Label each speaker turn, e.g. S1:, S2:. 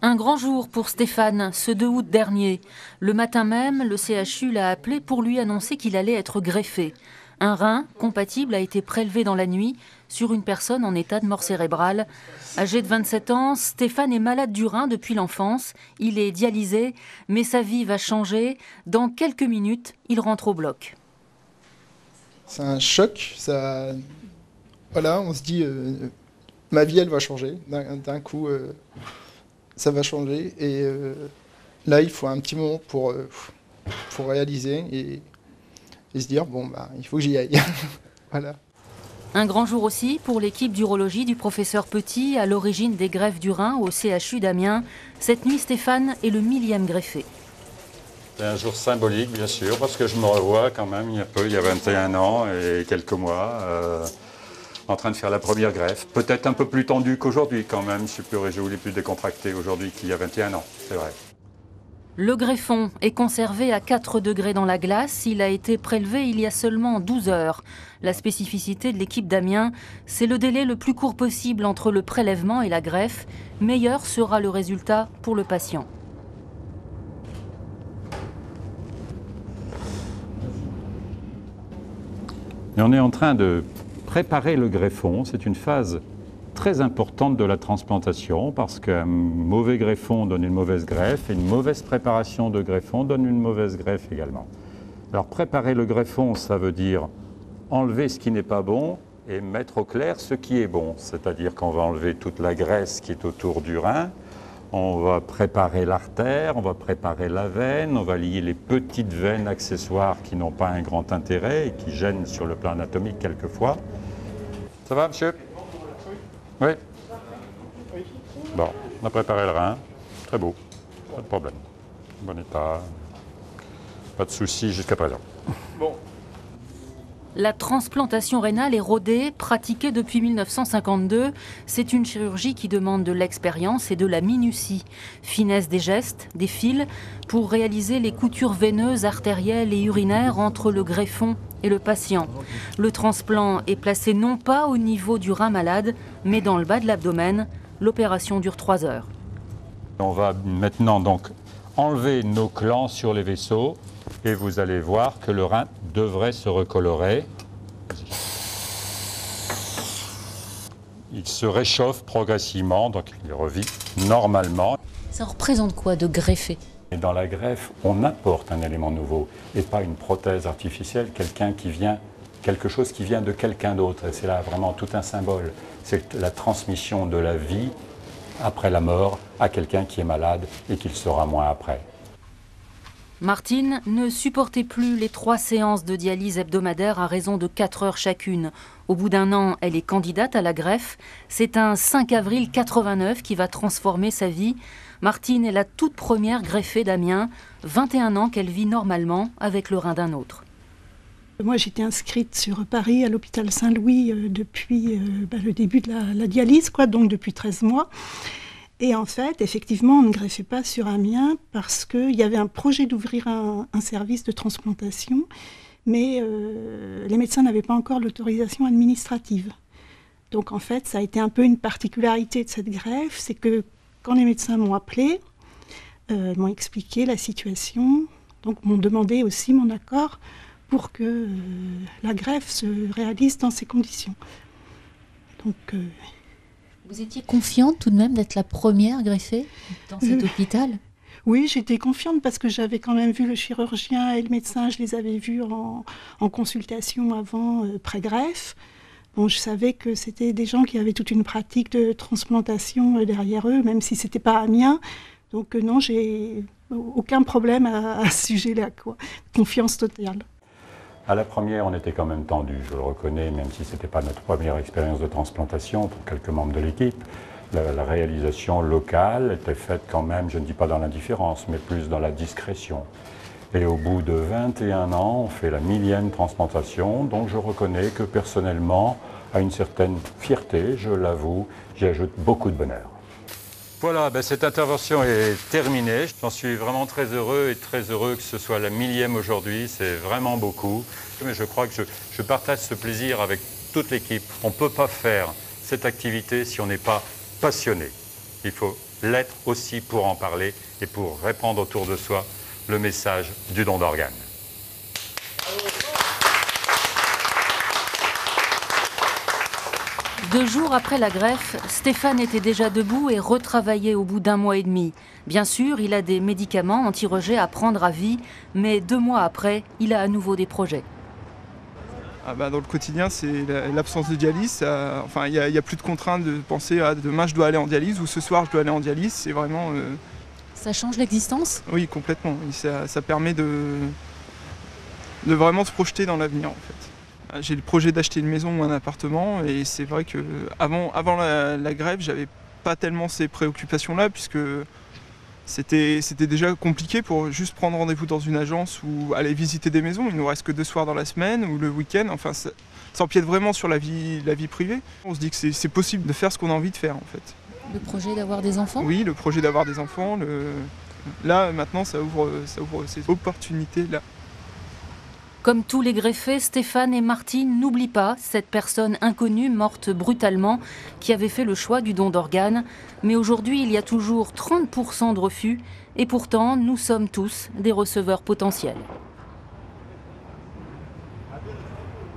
S1: Un grand jour pour Stéphane, ce 2 août dernier. Le matin même, le CHU l'a appelé pour lui annoncer qu'il allait être greffé. Un rein compatible a été prélevé dans la nuit sur une personne en état de mort cérébrale. Âgé de 27 ans, Stéphane est malade du rein depuis l'enfance. Il est dialysé, mais sa vie va changer. Dans quelques minutes, il rentre au bloc.
S2: C'est un choc. Voilà, on se dit, ma vie, elle va changer. D'un coup, ça va changer. Et là, il faut un petit moment pour réaliser et se dire, bon, bah, il faut que j'y aille. Voilà.
S1: Un grand jour aussi pour l'équipe d'urologie du professeur Petit, à l'origine des greffes du rein au CHU d'Amiens. Cette nuit, Stéphane est le 1000e greffé.
S3: C'est un jour symbolique, bien sûr, parce que je me revois quand même il y a 21 ans et quelques mois, en train de faire la première greffe. Peut-être un peu plus tendu qu'aujourd'hui quand même, je suis plus réjoui, plus décontracté aujourd'hui qu'il y a 21 ans, c'est vrai.
S1: Le greffon est conservé à 4 degrés dans la glace. Il a été prélevé il y a seulement 12 heures. La spécificité de l'équipe d'Amiens, c'est le délai le plus court possible entre le prélèvement et la greffe. Meilleur sera le résultat pour le patient.
S3: Et on est en train de préparer le greffon. C'est une phase très importante de la transplantation parce qu'un mauvais greffon donne une mauvaise greffe et une mauvaise préparation de greffon donne une mauvaise greffe également. Alors préparer le greffon, ça veut dire enlever ce qui n'est pas bon et mettre au clair ce qui est bon. C'est-à-dire qu'on va enlever toute la graisse qui est autour du rein, on va préparer l'artère, on va préparer la veine, on va lier les petites veines accessoires qui n'ont pas un grand intérêt et qui gênent sur le plan anatomique quelquefois. Ça va, monsieur ? Oui. Bon, on a préparé le rein. Très beau. Pas de problème. Bon état. Pas de soucis jusqu'à présent.
S2: Bon.
S1: La transplantation rénale est rodée, pratiquée depuis 1952. C'est une chirurgie qui demande de l'expérience et de la minutie. Finesse des gestes, des fils, pour réaliser les coutures veineuses, artérielles et urinaires entre le greffon et le patient. Le transplant est placé non pas au niveau du rein malade, mais dans le bas de l'abdomen. L'opération dure 3 heures.
S3: On va maintenant donc enlever nos clans sur les vaisseaux et vous allez voir que le rein devrait se recolorer. Il se réchauffe progressivement, donc il revit normalement.
S1: Ça représente quoi de greffer ?
S3: Et dans la greffe, on apporte un élément nouveau et pas une prothèse artificielle, quelque chose qui vient de quelqu'un d'autre. Et c'est là vraiment tout un symbole. C'est la transmission de la vie après la mort à quelqu'un qui est malade et qui le sera moins après.
S1: Martine ne supportait plus les 3 séances de dialyse hebdomadaires à raison de 4 heures chacune. Au bout d'1 an, elle est candidate à la greffe. C'est un 5 avril 89 qui va transformer sa vie. Martine est la toute première greffée d'Amiens, 21 ans qu'elle vit normalement avec le rein d'un autre.
S4: Moi, j'étais inscrite sur Paris à l'hôpital Saint-Louis depuis le début de la dialyse, donc depuis 13 mois. Et en fait, effectivement, on ne greffait pas sur Amiens parce qu'il y avait un projet d'ouvrir un service de transplantation, mais les médecins n'avaient pas encore l'autorisation administrative. Donc en fait, ça a été un peu une particularité de cette greffe, c'est que quand les médecins m'ont appelé, m'ont expliqué la situation, donc m'ont demandé aussi mon accord pour que la greffe se réalise dans ces conditions. Donc...
S5: Vous étiez confiante tout de même d'être la première greffée dans cet hôpital ?
S4: Oui, j'étais confiante parce que j'avais quand même vu le chirurgien et le médecin, je les avais vus en consultation avant, pré-greffe. Bon, je savais que c'était des gens qui avaient toute une pratique de transplantation derrière eux, même si ce n'était pas Amiens. Donc non, j'ai aucun problème à ce sujet-là, quoi. Confiance totale.
S3: À la première, on était quand même tendu, je le reconnais, même si ce n'était pas notre première expérience de transplantation pour quelques membres de l'équipe. La réalisation locale était faite quand même, je ne dis pas dans l'indifférence, mais plus dans la discrétion. Et au bout de 21 ans, on fait la 1000e transplantation, donc je reconnais que personnellement, à une certaine fierté, je l'avoue, j'y ajoute beaucoup de bonheur. Voilà, cette intervention est terminée. J'en suis vraiment très heureux et très heureux que ce soit la 1000e aujourd'hui. C'est vraiment beaucoup. Mais je crois que je partage ce plaisir avec toute l'équipe. On ne peut pas faire cette activité si on n'est pas passionné. il faut l'être aussi pour en parler et pour répandre autour de soi le message du don d'organes.
S1: Deux jours après la greffe, Stéphane était déjà debout et retravaillait au bout d'1 mois et demi. Bien sûr, il a des médicaments anti-rejet à prendre à vie, mais 2 mois après, il a à nouveau des projets.
S2: Dans le quotidien, c'est l'absence de dialyse. Il n'y a plus de contrainte de penser à demain je dois aller en dialyse ou ce soir je dois aller en dialyse. C'est vraiment...
S5: Ça change l'existence ?
S2: Oui, complètement. Ça permet de vraiment se projeter dans l'avenir en fait. J'ai le projet d'acheter une maison ou un appartement et c'est vrai que avant la grève, j'avais pas tellement ces préoccupations-là puisque c'était déjà compliqué pour juste prendre rendez-vous dans une agence ou aller visiter des maisons. Il nous reste que 2 soirs dans la semaine ou le week-end. Enfin, ça empiète vraiment sur la vie privée. On se dit que c'est possible de faire ce qu'on a envie de faire en fait.
S5: Le projet d'avoir des enfants ?
S2: Oui, le projet d'avoir des enfants. Là, maintenant, ça ouvre ces opportunités-là.
S1: Comme tous les greffés, Stéphane et Martine n'oublient pas cette personne inconnue morte brutalement qui avait fait le choix du don d'organes. Mais aujourd'hui, il y a toujours 30% de refus et pourtant, nous sommes tous des receveurs potentiels.